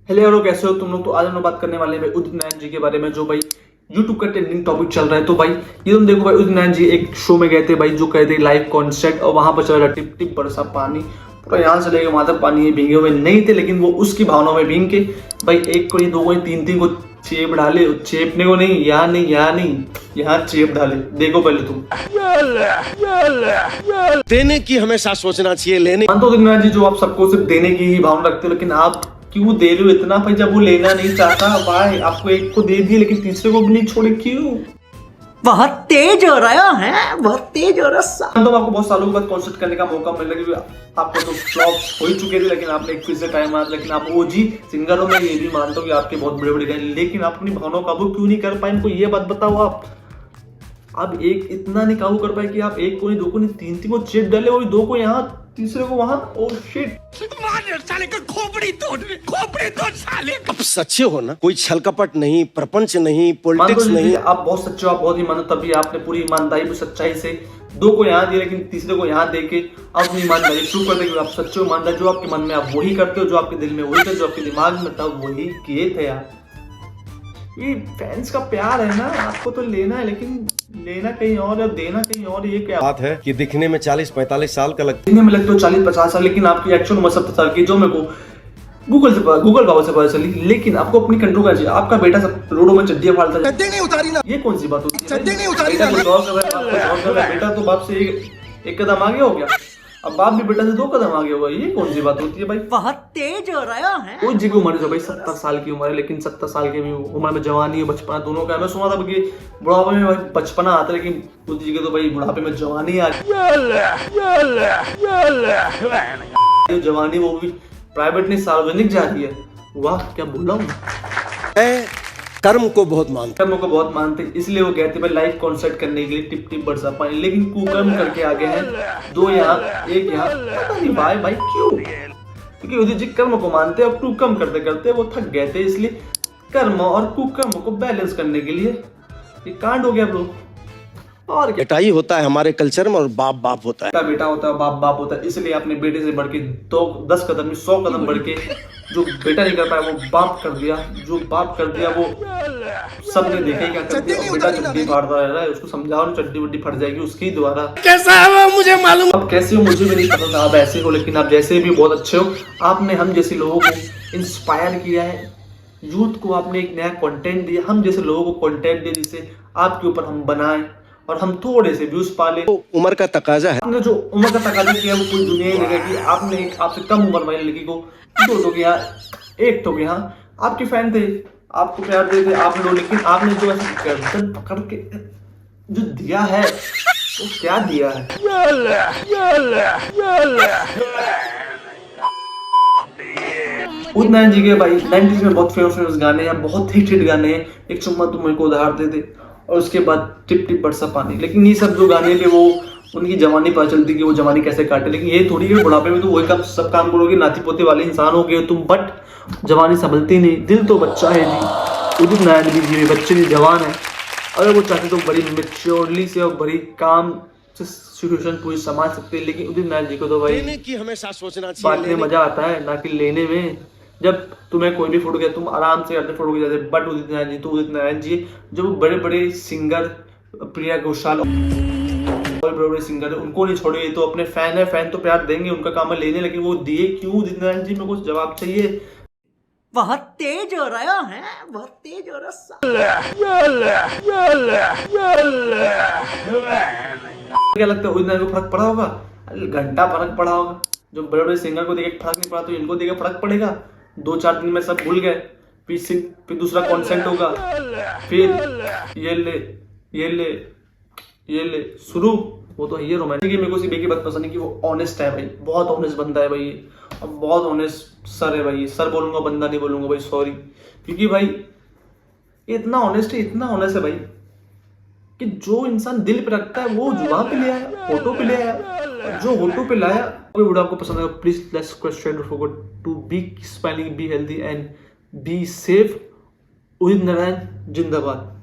Hello यारो, कैसे हो तुम लोग। तो आज हम लोग बात करने वाले हैं भाई उदित नारायण जी के बारे में, जो भाई यूट्यूब का ट्रेंडिंग टॉपिक चल रहा है। तो भाई ये तुम देखो भाई, उदित नारायण जी एक शो में गए थे भाई, जो कहते हैं लाइव कॉन्सर्ट, और वहां पर चल रहा टिप टिप बरसा पानी, पूरा यहाँ से लेके वहां तक पानी है। भीगे हुए नहीं थे, लेकिन वो उसकी भावनाओं में भीग के भाई एक को नहीं, दो को नहीं, तीन तीन को चेप डाले। चेपने को नहीं, यहाँ चेप डाले। देखो पहले तुम। देने की हमेशा सोचना चाहिए, लेने। मानता हूं उदित नारायण जी, जो आप सबको सिर्फ देने की ही भावना रखते हो, लेकिन आप क्यों दे रहे हो इतना भाई, जब वो लेना नहीं चाहता भाई। आपको एक को दे दिए, लेकिन तीसरे को भी नहीं छोड़े, क्यों? बहुत तेज हो रहा है, बहुत तेज हो रहा। तो आपको बहुत सालों के बाद कॉन्सर्ट करने का मौका मिल रहा है। आपको तो फ्लॉप्स हो ही चुके थे, लेकिन आपने एक फिर से टाइम आया। लेकिन आप ओजी सिंगर हो, मैं ये भी मानता हूँ कि आपके बहुत बड़े बड़े गाने, लेकिन आप अपनी भावनाओं काबू क्यों नहीं कर पाए? इनको ये बात बताओ। आप एक इतना नहीं काबू कर पाए कि आप एक को नहीं, दो को नहीं, तीन तीन को चेप डाले, और दो को यहाँ, तीसरे को वहां। ओह शिट, साले का खोपड़ी तोड़ साले। अब सच्चे हो ना, कोई छल कपट नहीं, प्रपंच नहीं, पॉलिटिक्स नहीं। आप बहुत सच्चे हो, आप बहुत ईमानदार, तभी आपने पूरी ईमानदारी सच्चाई से दो को यहाँ दिया, लेकिन तीसरे को यहाँ दे के आप अपनी ईमानदारी प्रूव कर देंगे। आप सच्चे ईमानदार, जो आपके मन में आप वही करते हो, जो आपके दिल में वही थे, जो आपके दिमाग में था वही किए थे यार। ये फैंस का प्यार है ना, आपको तो लेना है, लेकिन लेना कहीं और है, देना कहीं और। ये क्या बात है कि दिखने में 40-45 साल का लगता दिखने में लगते हो 40-50 साल, लेकिन आपकी एक्चुअल उम्र 70 साल की, जो मेरे को गूगल बाबा से पता चली। लेकिन आपको अपनी कंट्रोल करनी चाहिए। आपका बेटा सब रोडों में चड्डियां फाड़ता है, नहीं उतारी ना। ये कौन सी बात होती है? नहीं उतारी बेटा कुछ और कर रहा है, बेटा तो बाप से एक कदम आगे हो गया, अब बाप भी बेटा से 2 कदम आगे होगा। ये कौन सी बात होती है भाई? बहुत तेज हो रहा है। कोई जी की उम्र है भाई, 70 साल की उम्र है, लेकिन 70 साल की उम्र में जवानी और बचपना दोनों का। मैं सुना था कि बुढ़ापे में भाई बचपना आता है, लेकिन उस जी के तो भाई बुढ़ापे में जवानी आ गई। जवानी वो भी प्राइवेट नहीं, सार्वजनिक जा रही है। वाह, क्या बोला हूँ। कर्म को बहुत मानते, कर्म को बहुत मानते, इसलिए वो कहते भाई लाइव कॉन्सर्ट करने के लिए टिप टिप बरसा पानी, लेकिन कुकर्म करके आगे हैं। 2 यहाँ, 1 यहाँ, पता नहीं भाई क्यों? क्योंकि उदित जी कर्म को मानते, अब कुकर्म करते करते वो थक गए थे, इसलिए कर्म और कुकर्म को बैलेंस करने के लिए ये कांड हो गया ब्रो। और बेटा ही होता है हमारे कल्चर में, और बाप बाप होता है। बेटा होता है, बाप बाप होता है, इसलिए अपने बेटे से बढ़ के 10 कदम 100 कदम बढ़ के जो बेटा नहीं कर पाया वो बाप कर दिया। जो बाप कर दिया वो सबने देखा ही क्या कर दिया। बेटा चड्डी फाड़ता रह रहा है, उसको समझाओ, चड्डी वड्डी फट जाएगी उसकी द्वारा। कैसा है वो मुझे मालूम। अब कैसे हो मुझे भी नहीं पता था, आप ऐसे हो, लेकिन आप जैसे भी बहुत अच्छे हो। आपने हम जैसे लोगों को इंस्पायर किया है, यूथ को आपने एक नया कंटेंट दिया। हम जैसे लोगों को कंटेंट दिया जिससे आपके ऊपर हम बनाए और हम थोड़े से व्यूज पाले। तो उम्र का तकाजा है। आपने जो उम्र का तकाजा किया वो पूरी दुनिया ही देखेगी। आपने आपसे कम उम्र वाली लड़की को 2 तो यहाँ, 1 तो यहाँ आपके फैन थे, आपको प्यार देते आप लोग, लेकिन आपने जो ऐसे गर्दन पकड़ के जो दिया है वो क्या दिया है? उदित नारायण जी के भाई 90s में बहुत फेमस गाने हैं, बहुत हिट गाने हैं। एक चुम्मा तुम मेरे को उधार दे दे, और उसके बाद टिप टिप बरसा पानी। लेकिन ये सब जो गाने थे वो उनकी जवानी पता चलती कि वो जवानी कैसे काटे। लेकिन ये थोड़ी है बुढ़ापे में तो वही सब काम करोगे, नाती पोते वाले इंसान हो गए तुम, बट जवानी संभलती नहीं। दिल तो बच्चा है जी, उदित नारायण जी भी बच्चे नहीं, जवान है। अगर वो चाहते तो बड़ी मेच्योरली से और बड़ी काम से सिचुएशन पूरी संभाल सकते हैं। लेकिन उदित नारायण जी को तो भाई देने की हमेशा सोचना चाहिए, बांटने में मजा आता है, ना कि लेने में। जब तुम्हें कोई भी फोटो किया तुम आराम से अपने फोटो खिंचाते, बट उदित नारायण जी तो उदित नारायण जी जो बड़े बड़े सिंगर, प्रिया घोषाल और बड़े बड़े सिंगर है, उनको नहीं छोड़े। तो अपने फैन है, फैन तो प्यार देंगे, उनका काम है लेने, लेकिन वो दिए क्यों? उदित नारायण जी, मेरे को जवाब चाहिए। बहुत तेज हो रहा है, बहुत तेज हो रहा। क्या लगता है उदित नारायण को फर्क पड़ा होगा? घंटा फर्क पड़ा होगा। जो बड़े बड़े सिंगर को देखे फर्क नहीं पड़ा, तो इनको देखे फर्क पड़ेगा। 2-4 दिन में सब भूल गए, फिर दूसरा कॉन्सेंट होगा, फिर ये ले शुरू। वो तो ये रोमांटिक। मेरे को सिर्फ एक ही बात पसंद है कि वो ऑनेस्ट है भाई, बहुत ऑनेस्ट बंदा है भाई, और बहुत ऑनेस्ट सर है भाई। सर बोलूंगा, बंदा नहीं बोलूंगा भाई, सॉरी। क्योंकि भाई इतना ऑनेस्ट है भाई कि जो इंसान दिल पे रखता है वो जुबान पे ले आया, फोटो पे ले आया, जो फोटो पे लाया। कोई वीडियो आपको पसंद आएगा, please let's subscribe, don't forget to be smiling, be healthy and be safe. Udit Narayan जिंदाबाद।